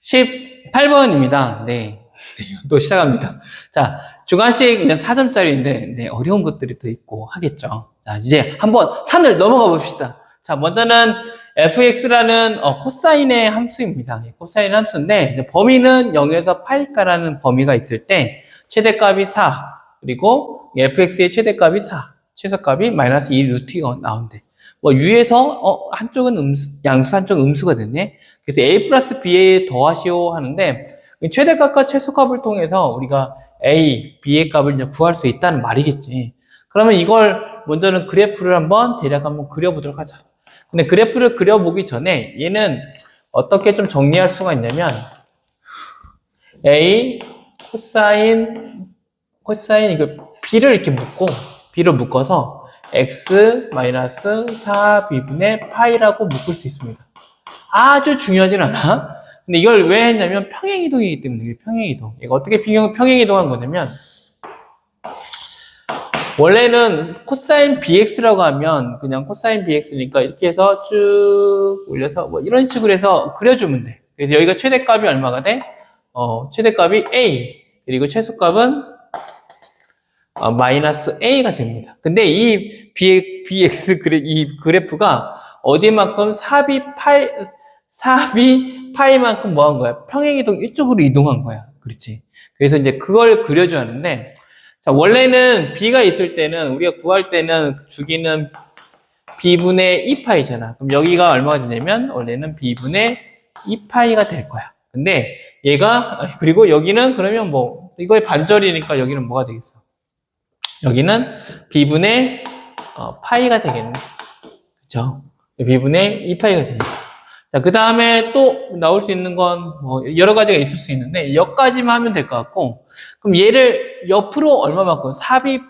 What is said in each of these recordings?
18번입니다. 네. 또 시작합니다. 자, 주관식 이제 4점짜리인데, 네, 어려운 것들이 또 있고 하겠죠. 자, 이제 한번 산을 넘어가 봅시다. 자, 먼저는 fx라는 코사인의 함수입니다. 코사인 함수인데, 범위는 0에서 파이까라는 범위가 있을 때, 최대값이 4, 그리고 fx의 최대값이 4, 최소값이 마이너스 2 루트가 나온대. 뭐, 유에서, 한쪽은 양수, 한쪽은 음수가 됐네. 그래서 a 플러스 b에 더하시오 하는데, 최대값과 최소값을 통해서 우리가 a, b의 값을 이제 구할 수 있다는 말이겠지. 그러면 이걸 먼저는 그래프를 한번 대략 한번 그려보도록 하자. 근데 그래프를 그려보기 전에 얘는 어떻게 좀 정리할 수가 있냐면, a, 코사인, 이거 b를 이렇게 b를 묶어서 x 마이너스 4b분의 파이라고 묶을 수 있습니다. 아주 중요하진 않아. 근데 이걸 왜 했냐면 평행이동이기 때문에. 평행이동. 이거 어떻게 평행이동한 거냐면, 원래는 코사인 bx라고 하면 그냥 코사인 bx니까 이렇게 해서 쭉 올려서 뭐 이런 식으로 해서 그려주면 돼. 그래서 여기가 최대값이 얼마가 돼? 최대값이 a, 그리고 최소값은 마이너스 a가 됩니다. 근데 이 bx 이 그래프가 어디만큼 4b 파이만큼 뭐 한 거야? 평행이동 이쪽으로 이동한 거야. 그렇지. 그래서 이제 그걸 그려줘야 하는데, 자, 원래는 b가 있을 때는, 우리가 구할 때는 주기는 b분의 2파이잖아. 그럼 여기가 얼마가 되냐면, 원래는 b분의 2파이가 될 거야. 근데 얘가, 그리고 여기는 그러면 뭐, 이거의 반절이니까 여기는 뭐가 되겠어? 여기는 b분의 파이가 되겠네. 그쵸? b분의 2파이가 되니까. 자, 그 다음에 또 나올 수 있는 건 뭐 여러 가지가 있을 수 있는데 여기까지만 하면 될 것 같고, 그럼 얘를 옆으로 얼마만큼? 4b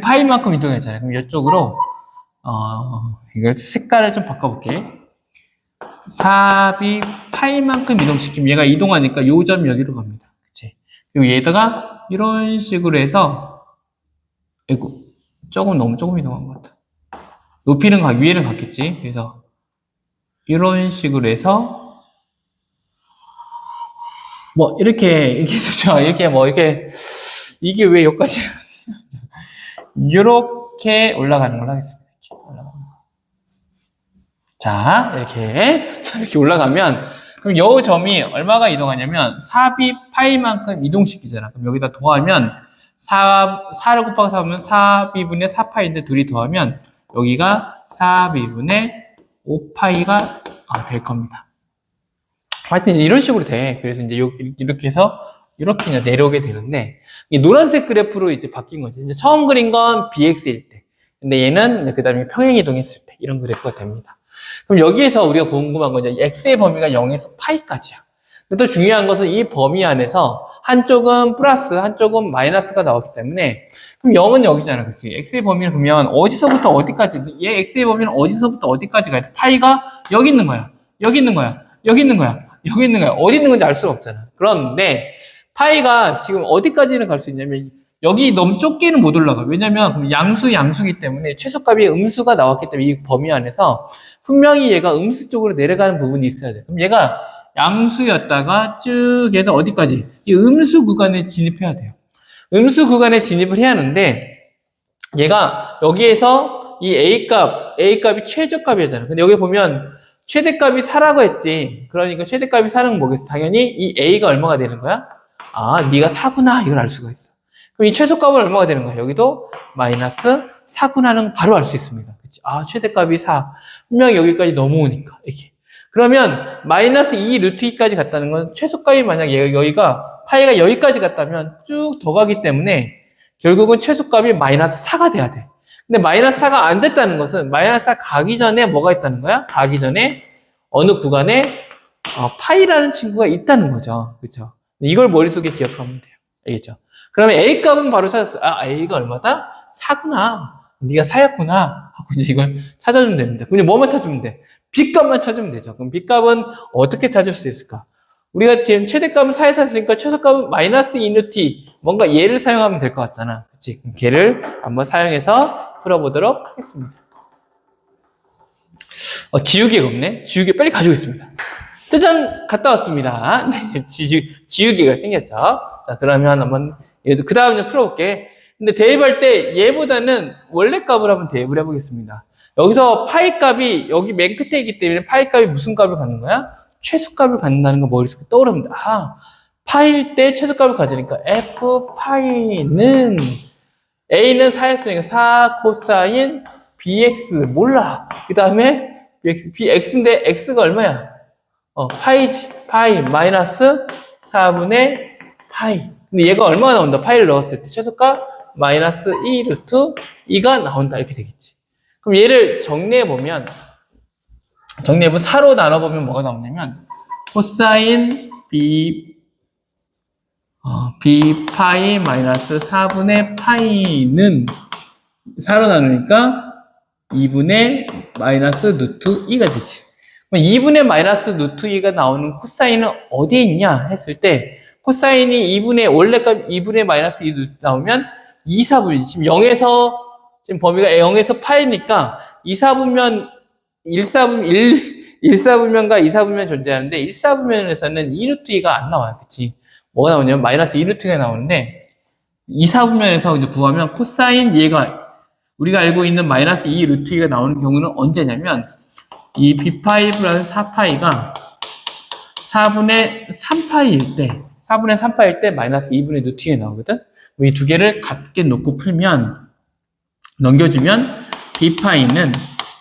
파이만큼 이동했잖아요. 그럼 이쪽으로 이걸 색깔을 좀 바꿔볼게. 4b 파이만큼 이동시키면 얘가 이동하니까 요 점 여기로 갑니다. 그치? 그리고 얘다가 이런 식으로 해서, 아이고, 조금 이동한 것 같다. 높이는 위에는 같겠지. 그래서 이런 식으로 해서 뭐 이렇게 좋죠. 이렇게 이게 왜 여기까지 이렇게 올라가는 걸로 하겠습니다. 자, 이렇게 올라가면, 그럼 요 점이 얼마가 이동하냐면 4b 파이만큼 이동시키잖아. 그럼 여기다 더하면 4를 곱하기 4하면 4b분의 4파이인데 둘이 더하면 여기가 4b분의 5파이가 될 겁니다. 하여튼 이런 식으로 돼. 그래서 이제 이렇게 해서 이렇게 이제 내려오게 되는데, 이 노란색 그래프로 이제 바뀐 거지. 이제 처음 그린 건 bx일 때. 근데 얘는 그 다음에 평행이동했을 때 이런 그래프가 됩니다. 그럼 여기에서 우리가 궁금한 건 이제 x의 범위가 0에서 파이까지야. 근데 또 중요한 것은 이 범위 안에서 한쪽은 플러스, 한쪽은 마이너스가 나왔기 때문에, 그럼 0은 여기잖아. 그치? x의 범위를 보면 어디서부터 어디까지, 얘 x의 범위는 어디서부터 어디까지 가야 돼? 파이가 여기 있는 거야. 여기 있는 거야. 여기 있는 거야. 여기 있는 거야. 어디 있는 건지 알 수가 없잖아. 그런데 파이가 지금 어디까지는 갈 수 있냐면 여기 너무 좁게는 못 올라가. 왜냐면 양수기 때문에 최소값이 음수가 나왔기 때문에 이 범위 안에서 분명히 얘가 음수 쪽으로 내려가는 부분이 있어야 돼. 그럼 얘가 양수였다가 쭉 해서 어디까지? 이 음수 구간에 진입해야 돼요. 음수 구간에 진입을 해야 하는데, 얘가 여기에서 이 A값이 최저값이잖아. 근데 여기 보면 최대값이 4라고 했지. 그러니까 최대값이 4는 뭐겠어? 당연히 이 A가 얼마가 되는 거야? 네가 4구나. 이걸 알 수가 있어. 그럼 이 최소값은 얼마가 되는 거야? 여기도 마이너스 4구나는 바로 알 수 있습니다. 그치? 최대값이 4. 분명히 여기까지 넘어오니까. 이렇게. 그러면 마이너스 2 루트 2까지 갔다는 건 최소값이 만약 여기가 파이가 여기까지 갔다면 쭉 더 가기 때문에 결국은 최소값이 마이너스 4가 돼야 돼. 근데 마이너스 4가 안 됐다는 것은 마이너스 4 가기 전에 뭐가 있다는 거야? 가기 전에 어느 구간에 파이라는 친구가 있다는 거죠. 그렇죠? 이걸 머릿속에 기억하면 돼요. 알겠죠? 그러면 A 값은 바로 찾았어. A가 얼마다? 4구나. 네가 4였구나. 하고 이제 이걸 찾아주면 됩니다. 그냥 뭐만 찾으면 돼? B 값만 찾으면 되죠. 그럼 B 값은 어떻게 찾을 수 있을까? 우리가 지금 최대값은 4에서 했으니까 최소값은 마이너스 2루트 뭔가 얘를 사용하면 될 것 같잖아. 그치? 그럼 걔를 한번 사용해서 풀어보도록 하겠습니다. 지우개가 없네? 지우개 빨리 가지고 있습니다. 짜잔! 갔다 왔습니다. 네, 지우개가 생겼죠. 자, 그러면 한번, 그 다음 좀 풀어볼게. 근데 대입할 때 얘보다는 원래 값을 한번 대입을 해보겠습니다. 여기서 파이 값이 여기 맨 끝에 있기 때문에 파이 값이 무슨 값을 갖는 거야? 최소값을 갖는다는 거 머릿속에 떠오릅니다. 아, 파일 때 최소값을 가지니까 f 파이는 a는 4였으니까 4 코사인 bx 몰라. 그 다음에 bx인데 x가 얼마야? 파이지. 파이 마이너스 4분의 파이. 근데 얘가 얼마가 나온다? 파이를 넣었을 때 최소값 마이너스 2 루트 2가 나온다. 이렇게 되겠지. 그럼 얘를 정리해보면 4로 나눠보면 뭐가 나오냐면 코사인 b 파이 마이너스 4분의 파이는 4로 나누니까 2분의 마이너스 루트 2가 되지. 그럼 2분의 마이너스 루트 2가 나오는 코사인은 어디에 있냐 했을 때 코사인이 2분의 원래값 2분의 마이너스 2 루트 나오면 2, 4분이 지금 0에서 지금 범위가 0에서 파이니까 2, 4분면 1사분면과 2사분면 존재하는데 1사분면에서는 2루트 2가 안 나와요. 그치? 뭐가 나오냐면 마이너스 2루트 2가 나오는데 2사분면에서 이제 구하면 코사인 얘가 우리가 알고 있는 마이너스 2루트 2가 나오는 경우는 언제냐면 이 b파이 플러스 4파이가 4분의 3파이일 때 마이너스 2분의 루트 2가 나오거든? 이 두 개를 같게 놓고 풀면 넘겨주면 b파이는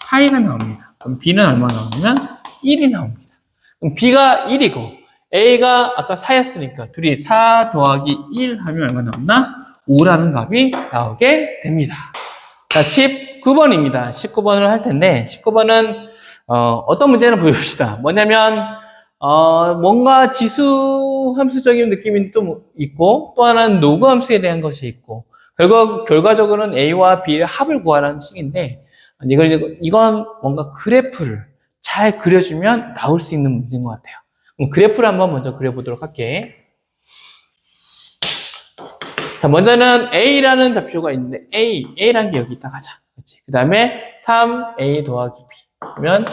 파이가 나옵니다. 그럼 b는 얼마 나오냐면 1이 나옵니다. 그럼 b가 1이고 a가 아까 4였으니까 둘이 4 더하기 1 하면 얼마 나온다? 5라는 값이 나오게 됩니다. 자, 19번입니다. 19번을 할 텐데 19번은 어떤 문제는 보여봅시다. 뭐냐면 뭔가 지수 함수적인 느낌이 또 있고 또 하나는 로그 함수에 대한 것이 있고 결과적으로는 a와 b의 합을 구하라는 식인데 이건 뭔가 그래프를 잘 그려주면 나올 수 있는 문제인 것 같아요. 그럼 그래프를 한번 먼저 그려보도록 할게. 자, 먼저는 a라는 좌표가 있는데 a라는 게 여기 있다 가자. 그렇지? 그 다음에 3a 더하기 b 그러면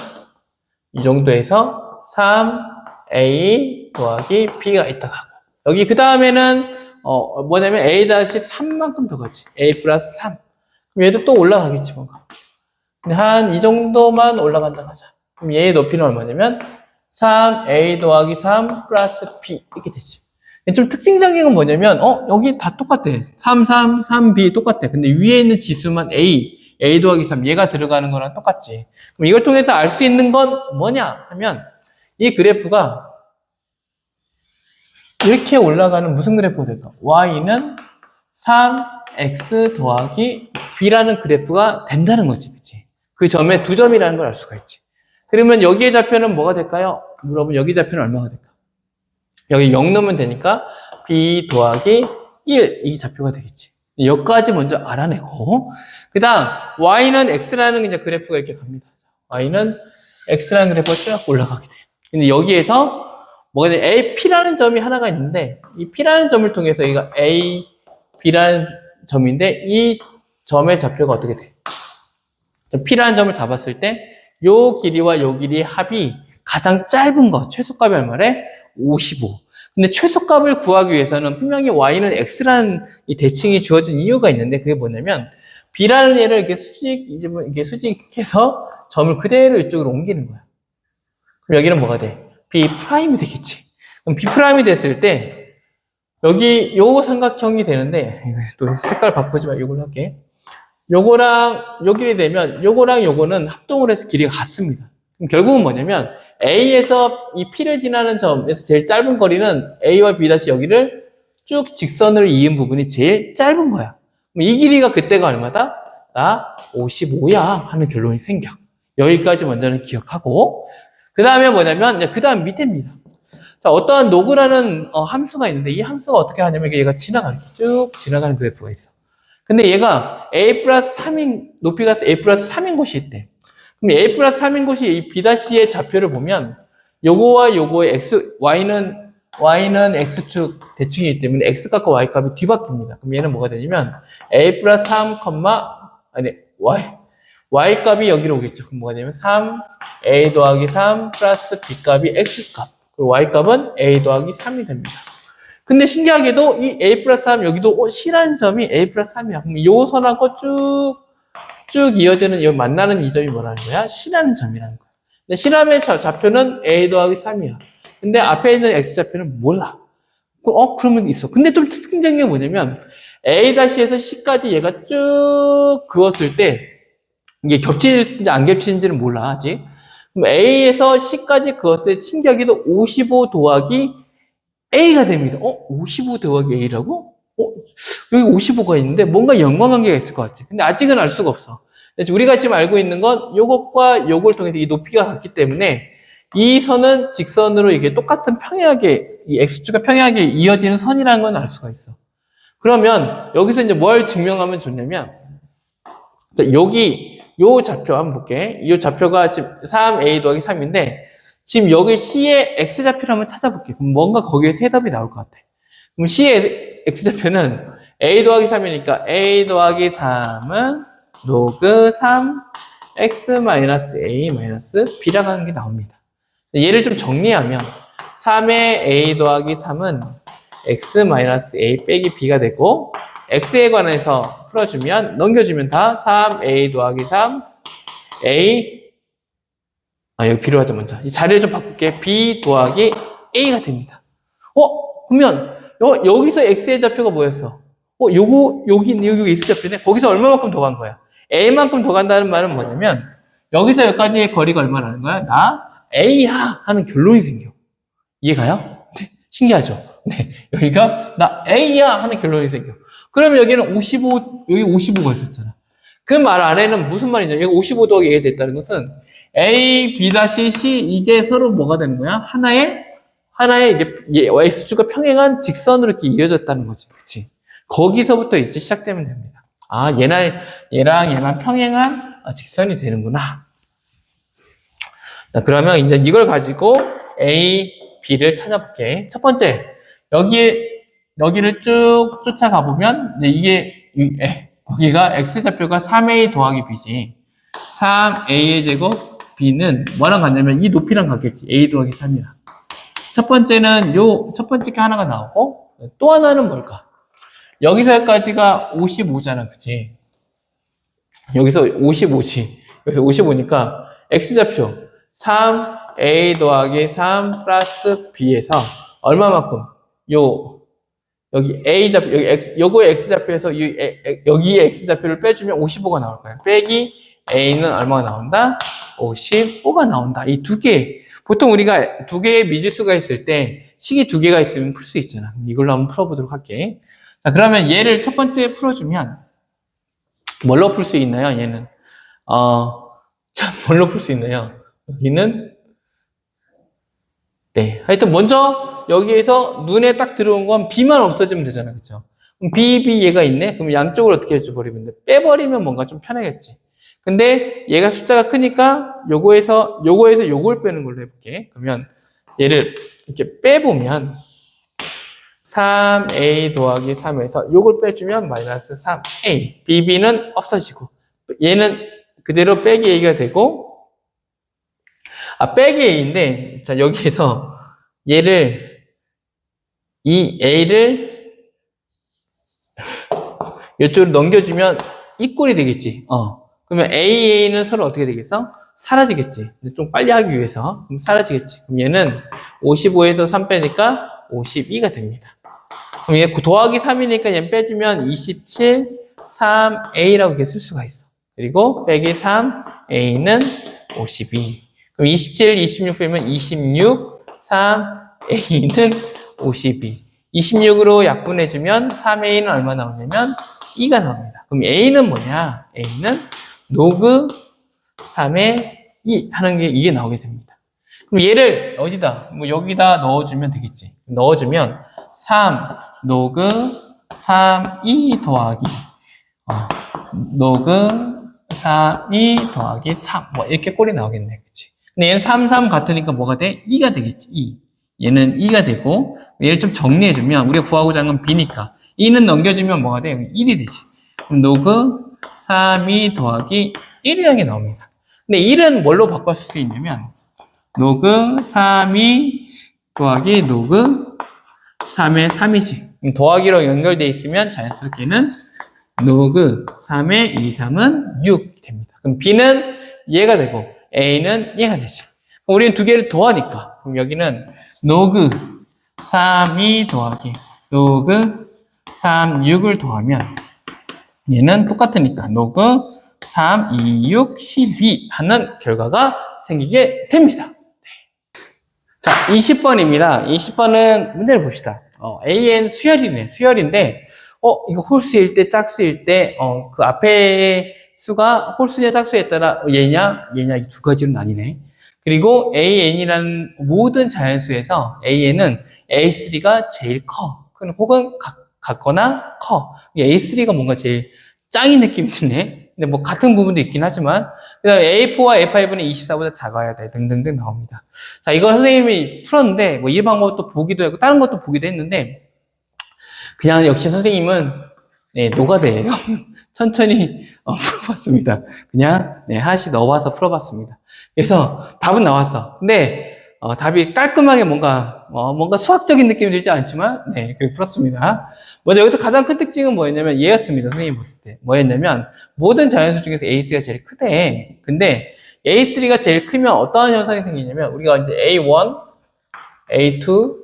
이 정도에서 3a 더하기 b가 있다 가고 여기 그 다음에는 뭐냐면 a-3만큼 더 가지. a 플러스 3 그럼 얘도 또 올라가겠지 뭔가. 근데 한 이 정도만 올라간다 하자. 그럼 얘의 높이는 얼마냐면 3a 더하기 3 플러스 b 이렇게 되지. 좀 특징적인 건 뭐냐면 여기 다 똑같아. 3, 3, 3b 똑같아. 근데 위에 있는 지수만 a 더하기 3 얘가 들어가는 거랑 똑같지. 그럼 이걸 통해서 알 수 있는 건 뭐냐 하면 이 그래프가 이렇게 올라가는 무슨 그래프가 될까? y는 3x 더하기 b라는 그래프가 된다는 거지. 그치? 그 점에 두 점이라는 걸 알 수가 있지. 그러면 여기의 좌표는 뭐가 될까요? 물어보면 여기 좌표는 얼마가 될까? 여기 0 넣으면 되니까 b 더하기 1 이 좌표가 되겠지. 여기까지 먼저 알아내고 그 다음 y는 x라는 이제 그래프가 이렇게 갑니다. y는 x라는 그래프가 쭉 올라가게 돼요. 근데 여기에서 뭐가 돼? a, p라는 점이 하나가 있는데 이 p라는 점을 통해서 이거 a, b라는 점인데 이 점의 좌표가 어떻게 돼? p라는 점을 잡았을 때 요 길이와 요 길이의 합이 가장 짧은 거 최소값이 얼마래? 55. 근데 최소값을 구하기 위해서는 분명히 y는 x라는 이 대칭이 주어진 이유가 있는데 그게 뭐냐면 b라는 얘를 이렇게 수직해서 점을 그대로 이쪽으로 옮기는 거야. 그럼 여기는 뭐가 돼? b 프라임이 되겠지. 그럼 b 프라임이 됐을 때 여기 요 삼각형이 되는데 또 색깔 바꾸지 말고 이걸로 할게. 요거랑 요 길이 되면 요거랑 요거는 합동을 해서 길이가 같습니다. 그럼 결국은 뭐냐면 A에서 이 P를 지나는 점에서 제일 짧은 거리는 A와 B 다시 여기를 쭉 직선으로 이은 부분이 제일 짧은 거야. 그럼 이 길이가 그때가 얼마다? 나 55야 하는 결론이 생겨. 여기까지 먼저는 기억하고 그 다음에 뭐냐면 그 다음 밑에입니다. 자, 어떠한 로그라는 함수가 있는데 이 함수가 어떻게 하냐면 얘가 쭉 지나가는 그래프가 있어. 근데 얘가 a 플러스 3인 높이가 a 플러스 3인 곳이 있대. 그럼 a 플러스 3인 곳이 이 b-의 좌표를 보면 요거와 요거의 y는 x축 대칭이기 때문에 x값과 y값이 뒤바뀝니다. 그럼 얘는 뭐가 되냐면 a 플러스 3, y y 값이 여기로 오겠죠. 그럼 뭐가 되면 3a 더하기 3 플러스 b 값이 x 값. 그리고 y 값은 a 더하기 3이 됩니다. 근데 신기하게도 이 a 플러스 3 여기도 C라는 점이 a 플러스 3이야. 그럼 요 선하고 쭉 이어지는 요 만나는 이 점이 뭐라는 거야? C라는 점이라는 거야. 근데 C라는 좌표는 a 더하기 3이야. 근데 앞에 있는 x 좌표는 몰라. 그러면 있어. 근데 좀 특징적인 게 뭐냐면 a-에서 c까지 얘가 쭉 그었을 때 이게 겹치는지 안 겹치는지는 몰라 아직. 그럼 a에서 c까지 그었을 때 친격이도 55 더하기 a가 됩니다. 55 더하기 a라고? 여기 55가 있는데 뭔가 연관관계가 있을 것 같아. 근데 아직은 알 수가 없어. 우리가 지금 알고 있는 건 요것과 요걸 통해서 이 높이가 같기 때문에 이 선은 직선으로 이게 똑같은 평행하게, 이 x축과 평행하게 이어지는 선이라는 건 알 수가 있어. 그러면 여기서 이제 뭘 증명하면 좋냐면, 여기 요 좌표 한번 볼게. 이 좌표가 지금 3a 더하기 3인데 지금 여기 C의 x좌표를 한번 찾아볼게. 그럼 뭔가 거기에서 해답이 나올 것 같아. 그럼 C의 x좌표는 a 더하기 3이니까 a 더하기 3은 로그 3 x 마이너스 a 마이너스 b라고 하는 게 나옵니다. 얘를 좀 정리하면 3의 a 더하기 3은 x 마이너스 a 빼기 b가 되고 x에 관해서 풀어주면 넘겨주면 다 3a 더하기 3 a 여기 b로 하자 먼저. 이 자리를 좀 바꿀게. b 더하기 a가 됩니다. 그러면 여기서 x의 좌표가 뭐였어? 여기 x 좌표네. 거기서 얼마만큼 더 간 거야? a만큼 더 간다는 말은 뭐냐면 여기서 여기까지의 거리가 얼마라는 거야? 나 A야 하는 결론이 생겨. 이해가요? 네. 신기하죠? 네. 여기가 나 A야 하는 결론이 생겨. 그러면 여기는 55, 여기 55가 있었잖아. 그 말 안에는 무슨 말이냐? 여기 55 더하기 A가 됐다는 것은 A, B, C 이게 서로 뭐가 되는 거야? 하나의 이게 X축과 평행한 직선으로 이렇게 이어졌다는 거지. 그치? 거기서부터 이제 시작되면 됩니다. 얘랑 평행한 직선이 되는구나. 그러면 이제 이걸 가지고 A, B를 찾아볼게. 첫 번째, 여기를 쭉 쫓아가 보면, 여기가 X좌표가 3A 더하기 B지. 3A의 제곱, B는 뭐랑 같냐면 이 높이랑 같겠지. A 더하기 3이랑. 첫 번째는 첫 번째 게 하나가 나오고, 또 하나는 뭘까? 여기서 여기까지가 55잖아. 그치? 여기서 55지. 여기서 55니까 X좌표. 3a 더하기 3 플러스 b에서 얼마만큼? 여기 a 좌표, 요거의 x 좌표에서 여기의 x 좌표를 빼주면 55가 나올 거야. 빼기 a는 얼마가 나온다? 55가 나온다. 이 두 개. 보통 우리가 두 개의 미지수가 있을 때 식이 두 개가 있으면 풀 수 있잖아. 이걸로 한번 풀어보도록 할게. 자, 그러면 얘를 첫 번째 풀어주면 뭘로 풀 수 있나요? 얘는 뭘로 풀 수 있나요? 여기는 하여튼 먼저 여기에서 눈에 딱 들어온 건 B만 없어지면 되잖아. 그쵸? 그럼 B 얘가 있네? 그럼 양쪽을 어떻게 해줘버리면 돼? 빼버리면 뭔가 좀 편하겠지. 근데 얘가 숫자가 크니까 요거에서 요걸 빼는 걸로 해볼게. 그러면 얘를 이렇게 빼보면 3a 더하기 3에서 요걸 빼주면 마이너스 3a BB는 없어지고 얘는 그대로 빼기 a가 되고 빼기 a인데, 자, 여기에서 이 a를 이쪽으로 넘겨주면 이 꼴이 되겠지. 그러면 a는 서로 어떻게 되겠어? 사라지겠지. 좀 빨리 하기 위해서. 그럼 사라지겠지. 그럼 얘는 55에서 3 빼니까 52가 됩니다. 그럼 얘 더하기 3이니까 얘 빼주면 27, 3a라고 이렇게 쓸 수가 있어. 그리고 빼기 3a는 52. 그럼 27, 26 빼면 26, 3, A는 52. 26으로 약분해주면 3A는 얼마 나오냐면 2가 나옵니다. 그럼 A는 뭐냐? A는 로그 3의 2 하는 게 이게 나오게 됩니다. 그럼 얘를 어디다? 여기다 넣어주면 되겠지. 넣어주면 3 로그 3, 2 더하기 로그 3, 2 더하기 3 이렇게 꼴이 나오겠네. 그치? 근데 얘는 3, 3 같으니까 뭐가 돼? 2가 되겠지. 2. 얘는 2가 되고 얘를 좀 정리해주면 우리가 구하고자 하는 건 B니까 2는 넘겨주면 뭐가 돼? 1이 되지. 그럼 로그 3, 2 더하기 1이라는 게 나옵니다. 근데 1은 뭘로 바꿀 수 있냐면 로그 3이 더하기 로그 3의 3이지. 더하기로 연결되어 있으면 자연스럽게는 로그 3의 2, 3은 6이 됩니다. 그럼 B는 얘가 되고 A는 얘가 되지. 그럼 우리는 두 개를 더하니까 그럼 여기는 로그 3이 더하기 로그 3, 6을 더하면 얘는 똑같으니까 로그 3, 2, 6, 12 하는 결과가 생기게 됩니다. 자, 20번입니다. 20번은 문제를 봅시다. AN 수열이네. 수열인데, 이거 홀수일 때, 짝수일 때, 그 앞에 수가 홀수냐, 짝수에 따라 얘냐, 이 두 가지로 나뉘네. 그리고 AN이라는 모든 자연수에서 AN은 A3가 제일 커. 혹은 같거나 커. A3가 뭔가 제일 짱인 느낌이 드네. 근데 뭐 같은 부분도 있긴 하지만, 그 다음에 A4와 A5는 24보다 작아야 돼. 등등등 나옵니다. 자, 이건 선생님이 풀었는데, 뭐 이 방법도 보기도 했고, 다른 것도 보기도 했는데, 그냥 역시 선생님은, 네, 노가다예요. 천천히 풀어봤습니다. 그냥, 네, 하나씩 넣어봐서 풀어봤습니다. 그래서 답은 나왔어. 근데, 답이 깔끔하게 뭔가 수학적인 느낌이 들지 않지만, 네, 그렇게 풀었습니다. 먼저 여기서 가장 큰 특징은 뭐였냐면 얘였습니다. 선생님 봤을 때. 뭐였냐면 모든 자연수 중에서 A3가 제일 크대. 근데 A3가 제일 크면 어떠한 현상이 생기냐면 우리가 이제 A1, A2,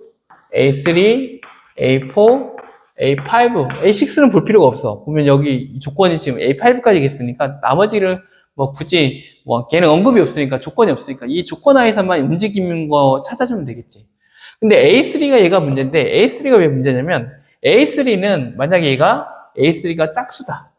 A3, A4, A5, A6는 볼 필요가 없어. 보면 여기 조건이 지금 A5까지 있으니까 나머지를 뭐 굳이 뭐 걔는 언급이 없으니까 조건이 없으니까 이 조건 하에서만 움직이는 거 찾아주면 되겠지. 근데 A3가 얘가 문제인데 A3가 왜 문제냐면 A3는 만약에 A3가 짝수다.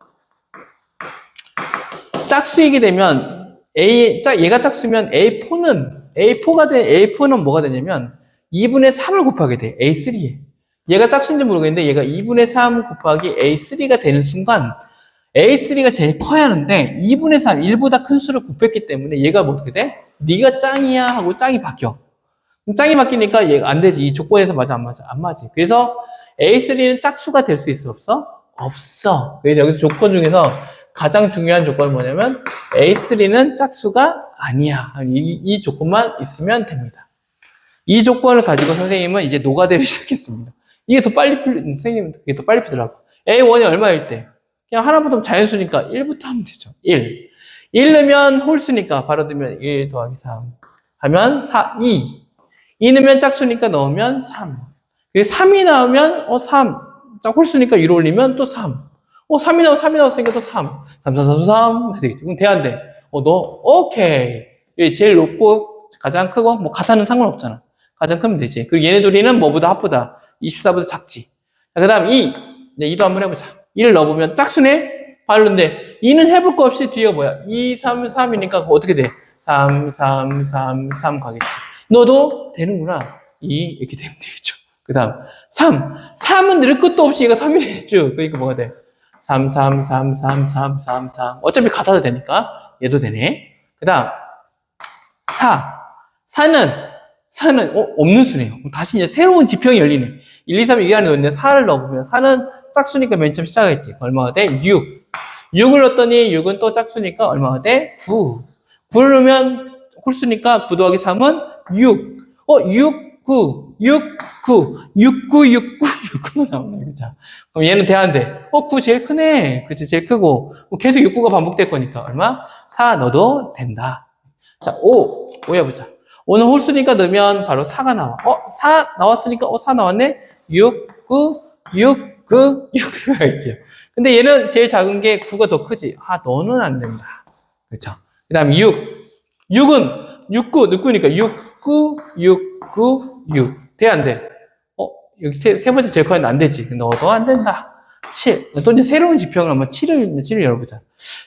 짝수이게 되면 얘가 짝수면 A4는 뭐가 되냐면 2분의 3을 곱하게 돼. A3에. 얘가 짝수인지 모르겠는데 얘가 2분의 3 곱하기 A3가 되는 순간 A3가 제일 커야 하는데 2분의 3, 1보다 큰 수를 곱했기 때문에 얘가 뭐 어떻게 돼? 네가 짱이야 하고 짱이 바뀌어. 짱이 바뀌니까 얘가 안 되지. 이 조건에서 맞아 안 맞아? 안 맞지. 그래서 A3는 짝수가 될 수 있어 없어? 없어. 그래서 여기서 조건 중에서 가장 중요한 조건은 뭐냐면 A3는 짝수가 아니야. 이 조건만 있으면 됩니다. 이 조건을 가지고 선생님은 이제 노가다를 시작했습니다. 이게 더 빨리 선생님은 이게 더 빨리 풀더라고. A1이 얼마일 때? 그냥 하나부터 자연수니까 1부터 하면 되죠. 1. 1 넣으면 홀수니까 바로 넣으면 1 더하기 3 하면 2. 2 넣으면 짝수니까 넣으면 3. 3이 나오면 3. 자, 홀수니까 위로 올리면 또 3. 3이 나왔으니까 또 3. 3, 4, 3, 3 되겠지. 그럼 돼, 안 돼? 오케이. 여기 제일 높고 가장 크고 뭐 같아는 상관없잖아. 가장 크면 되지. 그리고 얘네 둘이는 뭐보다 합보다 24보다 작지. 자, 그 다음 2. 이제 2도 한번 해보자. 2를 넣어보면 짝수네? 발로인데 2는 해볼 거 없이 뒤에 뭐야? 2, 3, 3이니까 어떻게 돼? 3, 3, 3, 3 가겠지. 너도 되는구나. 2 이렇게 되면 되겠죠. 그 다음 3. 3은 늘 것도 없이 얘가 3이래 쭉. 그러니까 뭐가 돼? 3, 3, 3, 3, 3, 3, 3. 어차피 같아도 되니까 얘도 되네. 그 다음 4. 4는 없는 수네요. 다시 이제 새로운 지평이 열리네. 1, 2, 3 이 안에 넣는데 4를 넣어보면 4는 짝수니까 맨 처음 시작했지. 얼마가 돼? 6. 6을 넣었더니 6은 또 짝수니까 얼마가 돼? 9. 9를 넣으면 홀수니까 9 더하기 3은 6. 6, 9, 6, 9, 6, 9, 6, 9, 6, 9가 나오네. 그죠? 그럼 얘는 돼야 안 돼? 9 제일 크네. 그렇지, 제일 크고. 계속 6, 9가 반복될 거니까. 얼마? 4 넣어도 된다. 자, 5 해보자. 5는 홀수니까 넣으면 바로 4가 나와. 4 나왔으니까, 4 나왔네? 6, 9, 6, 9, 6가 있지. 근데 얘는 제일 작은 게 9가 더 크지. 너는 안 된다. 그렇죠? 그 다음 6. 6은 6, 9, 6, 9니까 6, 9, 6, 9, 6. 돼, 안 돼? 여기 세 번째 제일 커야 안 되지. 너도 안 된다. 7. 또 이제 새로운 지평을 한번 7을 열어보자.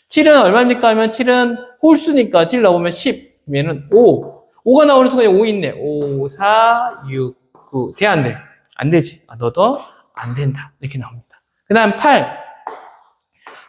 7은 얼마입니까? 하면 7은 홀수니까 7 넣어보면 10. 얘는 5. 5가 나오는 순간에 5 있네. 5, 4, 6, 9. 돼, 안 돼? 안 되지. 너도 안 된다. 이렇게 나옵니다. 그 다음 8.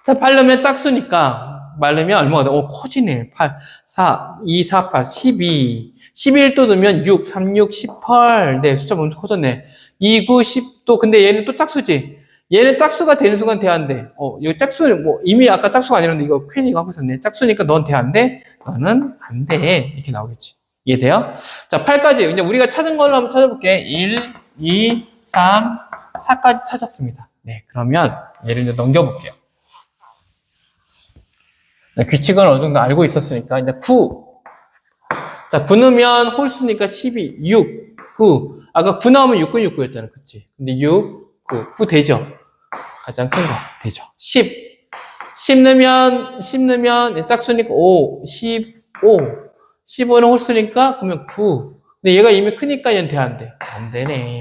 자, 8 넣으면 짝수니까 말르면 얼마가 돼? 커지네. 8, 4, 2, 4, 8, 12. 11 또 넣으면 6, 3, 6, 18. 네, 숫자 엄청 커졌네. 2, 9, 10 또, 근데 얘는 또 짝수지. 얘는 짝수가 되는 순간 돼야 안 돼. 이거 짝수는 뭐 이미 아까 짝수가 아니었는데 이거 괜히 하고 있었네. 짝수니까 넌 돼야 안 돼. 너는 안 돼. 이렇게 나오겠지. 이해돼요? 자, 8까지. 이제 우리가 찾은 걸로 한번 찾아볼게. 1, 2, 3, 4까지 찾았습니다. 네, 그러면 얘를 이제 넘겨볼게요. 규칙을 어느 정도 알고 있었으니까 이제 9. 자, 9 넣으면 홀수니까 12, 6, 9. 아까 9 나오면 6군 6구였잖아. 그치? 근데 6, 9 되죠? 가장 큰 거 되죠. 10. 10 넣으면 짝수니까 5, 15. 15는 홀수니까 그러면 9. 근데 얘가 이미 크니까 얘는 돼, 안 돼? 안 되네.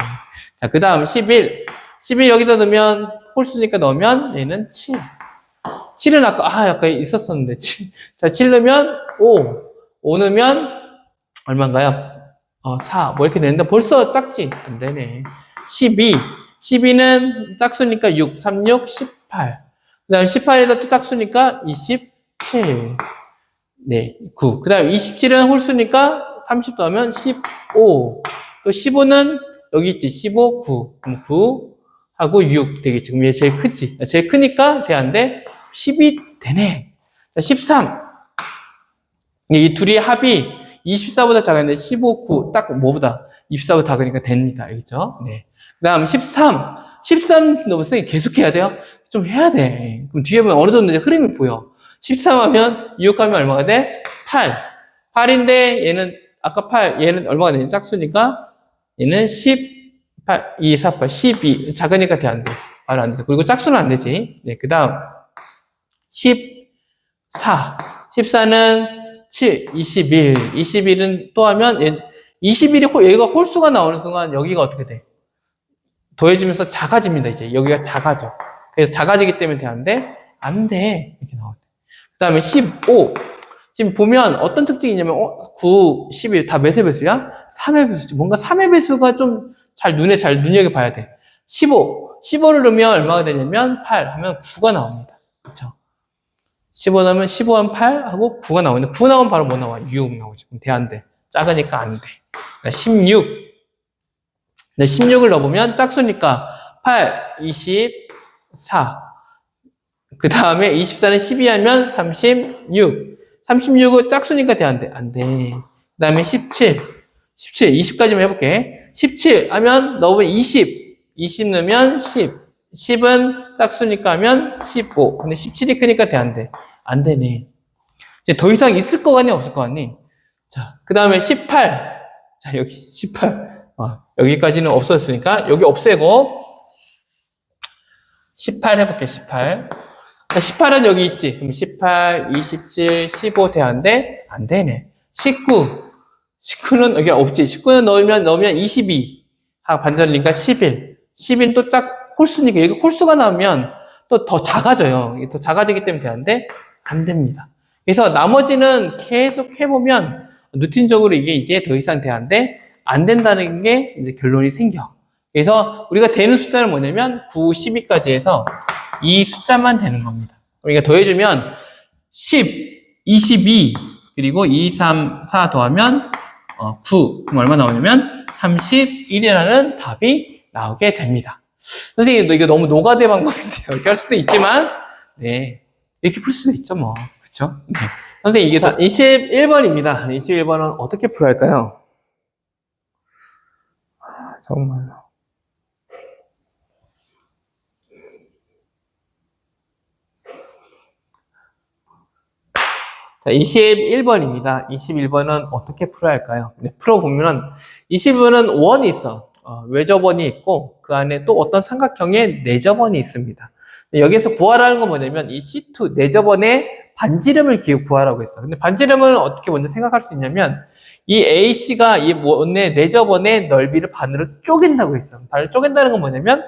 자, 그 다음 11. 11 여기다 넣으면 홀수니까 넣으면 얘는 7. 7은 아까 있었었는데. 7. 자, 7 넣으면 5. 5 넣으면 얼마인가요? 4. 뭐 이렇게 되는데 벌써 작지? 안 되네. 12. 12는 짝수니까 6, 3, 6, 18. 그 다음 18에다 또 짝수니까 27. 네, 9. 그 다음 27은 홀수니까 30 더하면 15. 또 15는 여기 있지. 15, 9. 그럼 9 하고 6 되겠지. 그럼 얘 제일 크지. 제일 크니까 돼, 안 돼? 10이 되네. 자, 13. 이 둘이 합이 24보다 작은데 15, 9. 딱 뭐보다? 24보다 작으니까 됩니다. 알겠죠? 네. 그 다음 13. 13 넣으면 계속해야 돼요? 좀 해야 돼. 그럼 뒤에 보면 어느 정도 이제 흐름이 보여. 13 하면 6 하면 얼마가 돼? 8. 8인데 얘는 아까 8, 얘는 얼마가 되냐? 짝수니까 얘는 18, 2, 4, 8, 12. 작으니까 돼, 안 돼? 말 안 돼. 그리고 짝수는 안 되지. 네, 그 다음 14. 14는 7, 21. 21은 또 하면 21이 얘가 홀수가 나오는 순간 여기가 어떻게 돼? 더해지면서 작아집니다. 이제 여기가 작아져. 그래서 작아지기 때문에 돼, 안 돼? 안 돼. 이렇게 나오네. 그 다음에 15. 지금 보면 어떤 특징이 있냐면 9, 11 다 몇의 배수야? 3의 배수지. 뭔가 3의 배수가 좀 눈에 잘 눈여겨봐야 돼. 15. 15를 넣으면 얼마가 되냐면 8 하면 9가 나옵니다. 그렇죠? 15 넣으면 15 하면 8 하고 9가 나오는데 9 나오면 바로 뭐 나와? 6 나오죠. 그럼 돼, 안 돼? 작으니까 안 돼. 16. 16을 넣어보면 짝수니까 8, 24. 그 다음에 24는 12 하면 36. 36은 짝수니까 돼, 안 돼? 안 돼. 그 다음에 17. 17, 20까지만 해볼게. 17 하면 넣으면 20. 20 넣으면 10. 10은 짝수니까 하면 15. 근데 17이 크니까 돼, 안 돼? 안 되네. 이제 더 이상 있을 거 같니? 없을 거 같니? 자, 그 다음에 18. 자, 여기 18. 여기까지는 없었으니까 여기 없애고 18 해볼게. 18. 자, 18은 여기 있지. 그럼 18, 27, 15 돼, 안 돼? 안 되네. 19. 19는 여기 없지. 19는 넣으면 22. 반전이니까 11. 11은 또 홀수니까 여기 홀수가 나오면 또 더 작아져요. 이게 더 작아지기 때문에 돼, 안 돼? 안 됩니다. 그래서 나머지는 계속 해보면 루틴적으로 이게 이제 더 이상 돼, 안 돼? 안 된다는 게 이제 결론이 생겨. 그래서 우리가 되는 숫자는 뭐냐면 9, 12까지 해서 이 숫자만 되는 겁니다. 그러니까 더해주면 10, 22, 그리고 2, 3, 4 더하면 9. 그럼 얼마 나오냐면 31이라는 답이 나오게 됩니다. 선생님, 이거 너무 노가다 방법인데요. 이렇게 할 수도 있지만, 네. 이렇게 풀 수도 있죠, 뭐. 그쵸? 네. 선생님, 이게 21번입니다. 21번은 어떻게 풀어야 할까요? 정말로. 자, 21번입니다. 21번은 어떻게 풀어야 할까요? 네, 풀어보면 21번은 원이 있어. 외접원이 있고 그 안에 또 어떤 삼각형의 내접원이 있습니다. 여기서 구하라는 건 뭐냐면 이 C2 내접원의 반지름을 구하라고 했어. 근데 반지름을 어떻게 먼저 생각할 수 있냐면 이 AC가 이 원의 내접원의 넓이를 반으로 쪼갠다고 했어. 반을 쪼갠다는 건 뭐냐면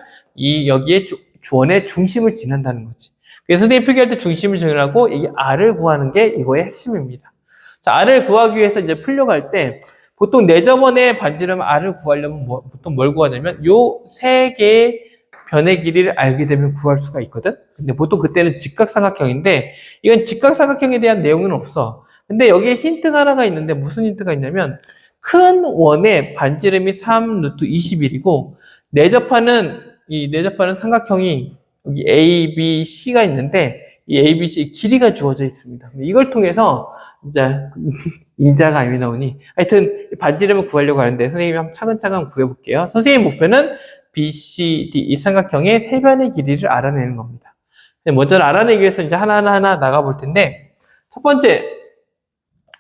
여기에 원의 중심을 지난다는 거지. 그래서 선생님 표기할 때 중심을 정의하고 이 R을 구하는 게 이거의 핵심입니다. 자, R을 구하기 위해서 이제 풀려고 할 때 보통 내접원의 반지름 R을 구하려면 보통 뭘 구하냐면 요 세 개의 변의 길이를 알게 되면 구할 수가 있거든. 근데 보통 그때는 직각삼각형인데 이건 직각삼각형에 대한 내용은 없어. 근데 여기에 힌트가 하나가 있는데 무슨 힌트가 있냐면 큰 원의 반지름이 3 루트 21이고 내접하는 이 내접하는 삼각형이 여기 A, B, C가 있는데 이 A, B, C 길이가 주어져 있습니다. 이걸 통해서 이제 인자가 아니면 나오니 하여튼 반지름을 구하려고 하는데 선생님이 한번 차근차근 구해볼게요. 선생님 목표는 B, C, D 이 삼각형의 세 변의 길이를 알아내는 겁니다. 먼저 알아내기 위해서 이제 하나하나 나가볼 텐데 첫 번째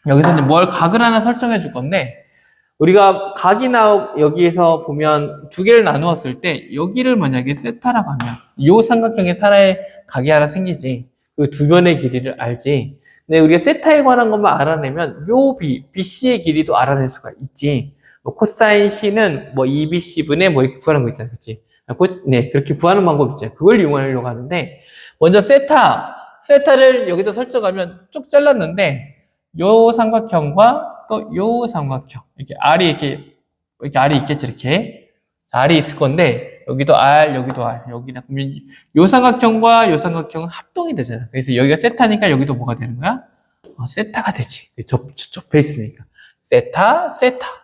여기서 이제 뭘 각을 하나 설정해 줄 건데 우리가 각이 여기에서 보면 두 개를 나누었을 때 여기를 만약에 세타라고 하면 이 삼각형의 사라의 각이 하나 생기지 그 두 변의 길이를 알지. 근데 우리가 세타에 관한 것만 알아내면 요 BC의 길이도 알아낼 수가 있지. 뭐 코사인 C는 뭐 2BC분의 뭐 이렇게 구하는 거 있잖아요. 그치? 네, 그렇게 구하는 방법 있잖아요. 그걸 이용하려고 하는데 먼저 세타를 여기다 설정하면 쭉 잘랐는데 요 삼각형과 또 요 삼각형 이렇게 R이 있겠지 이렇게. 자, R이 있을 건데 여기도 R, 여기도 R, 여기나 그러면 요 삼각형과 요 삼각형은 합동이 되잖아. 그래서 여기가 세타니까 여기도 뭐가 되는 거야? 세타가 되지. 접해 있으니까. 세타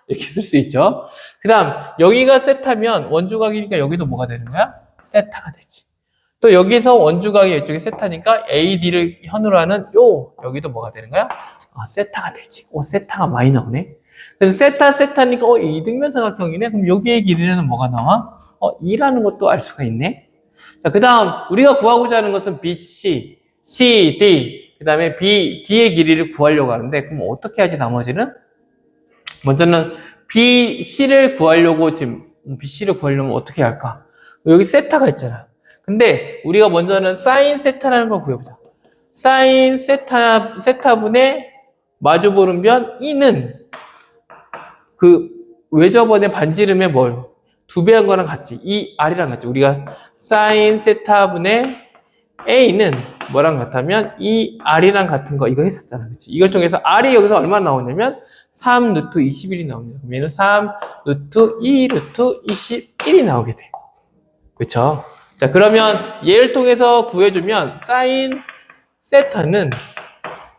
이렇게 쓸 수 있죠. 그 다음 여기가 세타면 원주각이니까 여기도 뭐가 되는 거야? 세타가 되지. 또 여기서 원주각이 이쪽에 세타니까 AD를 현으로 하는 여기도 뭐가 되는 거야? 세타가 되지. 세타가 많이 나오네. 그래서 세타니까 이등변 삼각형이네. 그럼 여기의 길이는 뭐가 나와? 2라는 것도 알 수가 있네. 자, 그 다음 우리가 구하고자 하는 것은 BC, CD, 그 다음에 D의 길이를 구하려고 하는데 그럼 어떻게 하지 나머지는? 먼저는 BC를 구하려고 BC를 구하려면 어떻게 할까? 여기 세타가 있잖아. 근데 우리가 먼저는 사인 세타라는 걸 구해보자. 사인 세타분의 마주보는 변 E는 그 외접원의 반지름의 두 배 한 거랑 같지. 이 R이랑 같지. 우리가 사인 세타분의 A는 뭐랑 같다면 이 R이랑 같은 거 이거 했었잖아. 그치? 이걸 통해서 R이 여기서 얼마 나오냐면 3 루트 21이 나옵니다. 그럼 얘는 3 루트 2 루트 21이 나오게 돼. 그쵸? 자, 그러면 얘를 통해서 구해주면 사인 세타는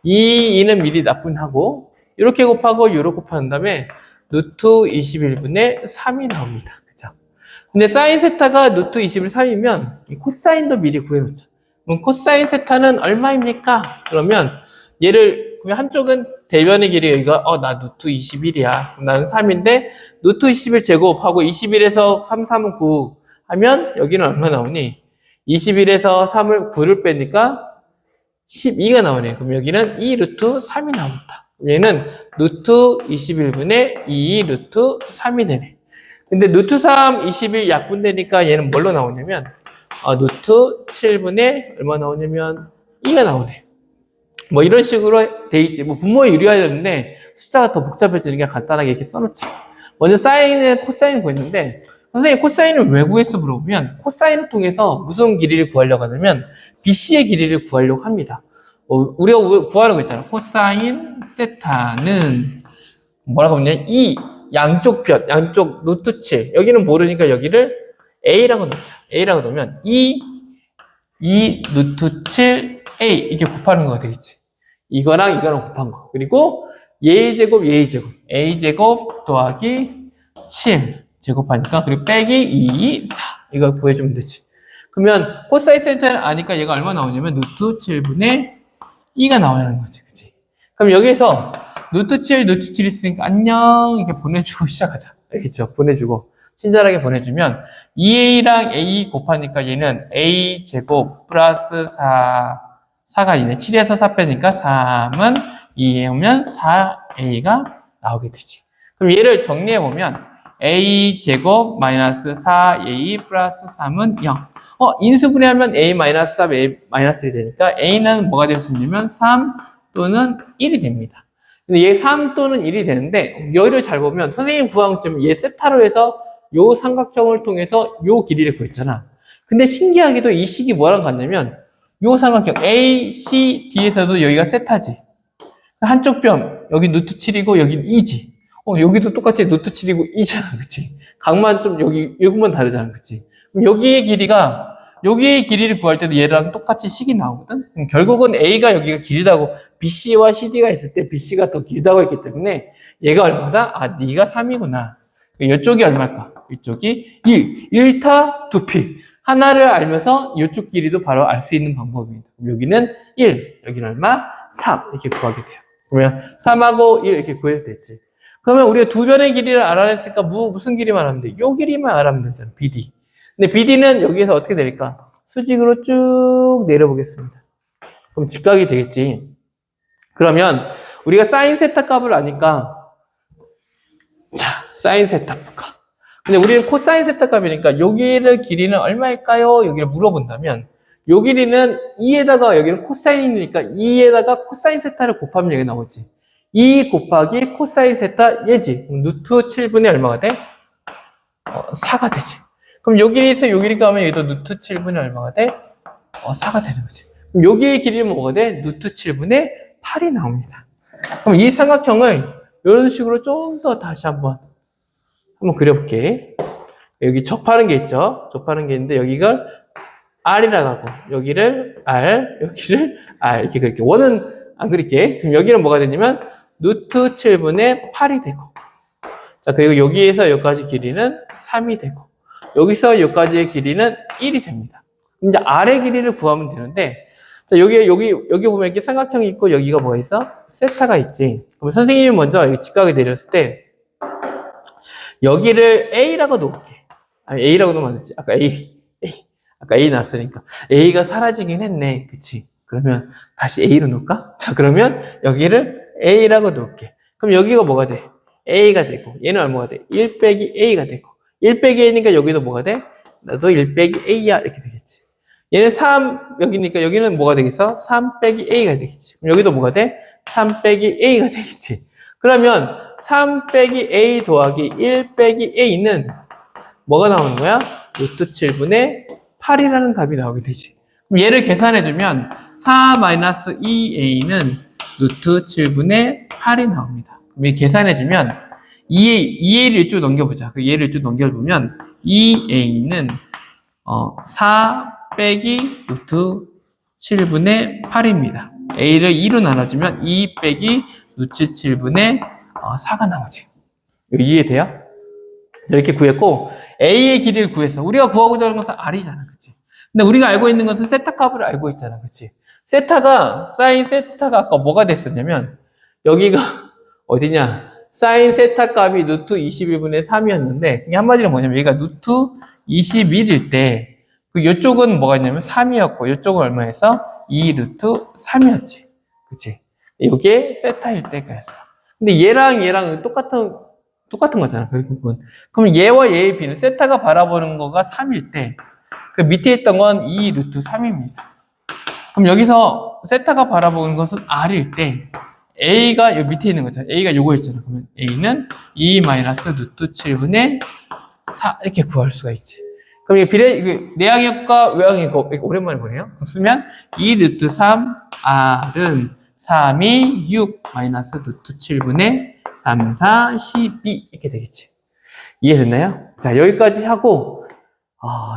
2는 미리 납분하고 이렇게 곱하고 이렇게 곱한 다음에 루트 21분의 3이 나옵니다. 그죠? 근데 사인 세타가 루트 21, 3이면 코사인도 미리 구해놓자. 그럼 코사인 세타는 얼마입니까? 그러면 그러면 한쪽은 대변의 길이 여기가 나 루트 21이야. 나는 3인데 루트 21 제곱하고 21에서 3은 9 하면 여기는 얼마 나오니? 21에서 9를 빼니까 12가 나오네. 그럼 여기는 2 루트 3이 나옵니다. 얘는 루트 21분의 2 루트 3이 되네. 근데 루트 3, 21 약분되니까 얘는 뭘로 나오냐면 루트 7분의 얼마 나오냐면 2가 나오네. 뭐 이런 식으로 돼 있지. 뭐 분모에 유리해야 되는데 숫자가 더 복잡해지니까 간단하게 이렇게 써놓자. 먼저 사인에 코사인 구했는데 선생님 코사인을 왜 구했어 물어보면 코사인을 통해서 무슨 길이를 구하려고 하냐면 BC의 길이를 구하려고 합니다. 우리가 구하는 거 있잖아. 코사인 세타는 뭐라고 하냐? 이 양쪽 루트 7 여기는 모르니까 여기를 A라고 넣자. A라고 넣으면 2 루트 7 A 이렇게 곱하는 거가 되겠지. 이거랑 곱한 거. 그리고 A제곱 A제곱 더하기 7 제곱하니까 그리고 빼기 2, 4 이걸 구해주면 되지. 그러면 코사인 세타를 아니까 얘가 얼마 나오냐면 루트 7분의 2가 나오는 거지. 그치? 그럼 여기서 루트 7 있으니까 안녕 이렇게 보내주고 시작하자. 알겠죠? 보내주고 친절하게 보내주면 2A랑 A 곱하니까 얘는 A제곱 플러스 4가 있네. 7에서 4 빼니까 3은 2에 오면 4A가 나오게 되지. 그럼 얘를 정리해보면 A제곱 마이너스 4A 플러스 3은 0. 인수분해하면 A 마이너스 3, A 마이너스 1이 되니까 A는 뭐가 될 수 있냐면 3 또는 1이 됩니다. 근데 얘 3 또는 1이 되는데 여기를 잘 보면 선생님 구한 것처럼 얘 세타로 해서 요 삼각형을 통해서 요 길이를 구했잖아. 근데 신기하게도 이 식이 뭐랑 같냐면 요 삼각형 A, C, D에서도 여기가 세타지. 한쪽 변 여기 루트 7이고 여기 2지. 여기도 똑같이 루트 7이고 2잖아. 그치? 각만 좀 여기만 다르잖아. 그치? 그럼 여기의 길이를 구할 때도 얘랑 똑같이 식이 나오거든? 그럼 결국은 A가 여기가 길다고 BC와 CD가 있을 때 BC가 더 길다고 했기 때문에 얘가 얼마다? 네가 3이구나. 이쪽이 얼마일까? 이쪽이 1. 1타 2피. 하나를 알면서 이쪽 길이도 바로 알 수 있는 방법입니다. 여기는 1, 여기는 얼마? 3 이렇게 구하게 돼요. 그러면 3하고 1 이렇게 구해서 됐지. 그러면 우리가 두 변의 길이를 알아냈으니까 무슨 길이만 알면 돼? 요 길이만 알아면 되잖아. BD. 근데 BD는 여기에서 어떻게 될까? 수직으로 쭉 내려보겠습니다. 그럼 직각이 되겠지. 그러면 우리가 사인 세타 값을 아니까 자, 사인 세타 값. 근데 우리는 코사인 세타 값이니까 여기를 길이는 얼마일까요? 여기를 물어본다면 요 길이는 2에다가 여기는 코사인이니까 2에다가 코사인 세타를 곱하면 여기 나오지. 2 곱하기 코사인 세타 얘지. 그럼 루트 7분의 얼마가 돼? 4가 되지. 그럼 요 길이에서 요 길이 가면 여기도 루트 7분의 얼마가 돼? 4가 되는 거지. 그럼 여기의 길이는 뭐가 돼? 루트 7분의 8이 나옵니다. 그럼 이 삼각형을 이런 식으로 좀 더 다시 한번 그려볼게. 여기 접하는 게 있죠. 접하는 게 있는데 여기가 R이라고 하고 여기를 R, 여기를 R 이렇게 그릴게. 원은 안 그릴게. 그럼 여기는 뭐가 되냐면 루트 7분의 8이 되고 자 그리고 여기에서 여기까지 길이는 3이 되고 여기서 여기까지의 길이는 1이 됩니다. 이제 R의 길이를 구하면 되는데 자 여기 보면 이렇게 삼각형이 있고 여기가 뭐가 있어? 세타가 있지. 그럼 선생님이 먼저 여기 직각을 내렸을 때 여기를 A라고 놓을게. 아니 A라고 놓으면 안 되지. 아까 A 났으니까 A가 사라지긴 했네. 그치? 그러면 다시 A로 놓을까? 자 그러면 여기를 A라고 놓을게. 그럼 여기가 뭐가 돼? A가 되고 얘는 얼마가 돼? 1 빼기 A가 되고 1 빼기 A니까 여기도 뭐가 돼? 나도 1 빼기 A야 이렇게 되겠지. 얘는 3 여기니까 여기는 뭐가 되겠어? 3 빼기 A가 되겠지. 그럼 여기도 뭐가 돼? 3 빼기 A가 되겠지. 그러면 3 빼기 A 더하기 1 빼기 A는 뭐가 나오는 거야? 루트 7분의 8이라는 값이 나오게 되지. 그럼 얘를 계산해주면 4-2A는 루트 7분의 8이 나옵니다. 그럼 얘 계산해주면 2A를 이쪽 넘겨보자. 그 얘를 이쪽 넘겨보면 2A는 4 빼기 루트 7분의 8입니다. A를 2로 나눠주면 2 빼기 루트 7분의 4가 나오지. 이거 이해돼요? 이렇게 구했고 A의 길이를 구했어. 우리가 구하고자 하는 것은 R이잖아. 그치? 근데 우리가 알고 있는 것은 세타 값을 알고 있잖아. 그치? 사인 세타가 아까 뭐가 됐었냐면 여기가 어디냐? 사인 세타 값이 루트 21분의 3이었는데 이게 한마디로 뭐냐면 여기가 루트 21일 때 그 요쪽은 뭐가 있냐면 3이었고 요쪽은 얼마였어? 2 루트 3이었지. 그치? 이게 세타일 때가였어. 근데 얘랑 똑같은 거잖아, 결국은. 그럼 얘와 얘의 비는 세타가 바라보는 거가 3일 때, 그 밑에 있던 건 2 루트 3입니다. 그럼 여기서 세타가 바라보는 것은 R일 때, A가 여기 밑에 있는 거잖아. A가 요거였잖아. 그러면 A는 2 마이너스 루트 7분의 4, 이렇게 구할 수가 있지. 그럼 이게 내항력과 외항력, 오랜만에 보네요. 그럼 쓰면 2 루트 3, R은 3이 6 마이너스 루트 7분의 3, 4, 12 이렇게 되겠지. 이해됐나요? 자 여기까지 하고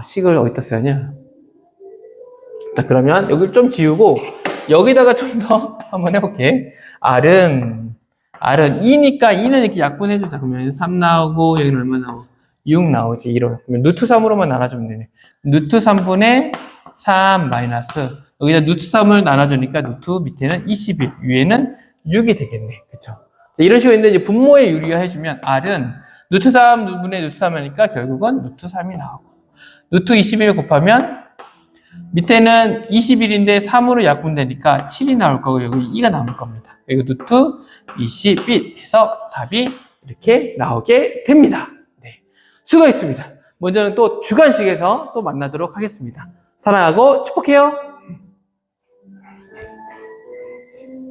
식을 어디다 써야냐? 자 그러면 여기를 좀 지우고 여기다가 좀 더 한번 해볼게. R은 2니까 2는 이렇게 약분해주자. 그러면 3 나오고 여기는 얼마 나오고 6 나오지. 1로. 그러면 루트 3으로만 나눠주면 되네. 루트 3분의 3 마이너스 여기다 루트 3을 나눠주니까 루트 밑에는 21 위에는 6이 되겠네. 그쵸? 자, 이런 식으로 있는데 이제 분모에 유리화해주면 R은 루트 3분의 루트 3 하니까 결국은 루트 3이 나오고 루트 21 곱하면 밑에는 21인데 3으로 약분되니까 7이 나올 거고 여기 2가 남을 겁니다. 그리고 루트 21 해서 답이 이렇게 나오게 됩니다. 네. 수고했습니다. 먼저는 또 주관식에서 또 만나도록 하겠습니다. 사랑하고 축복해요.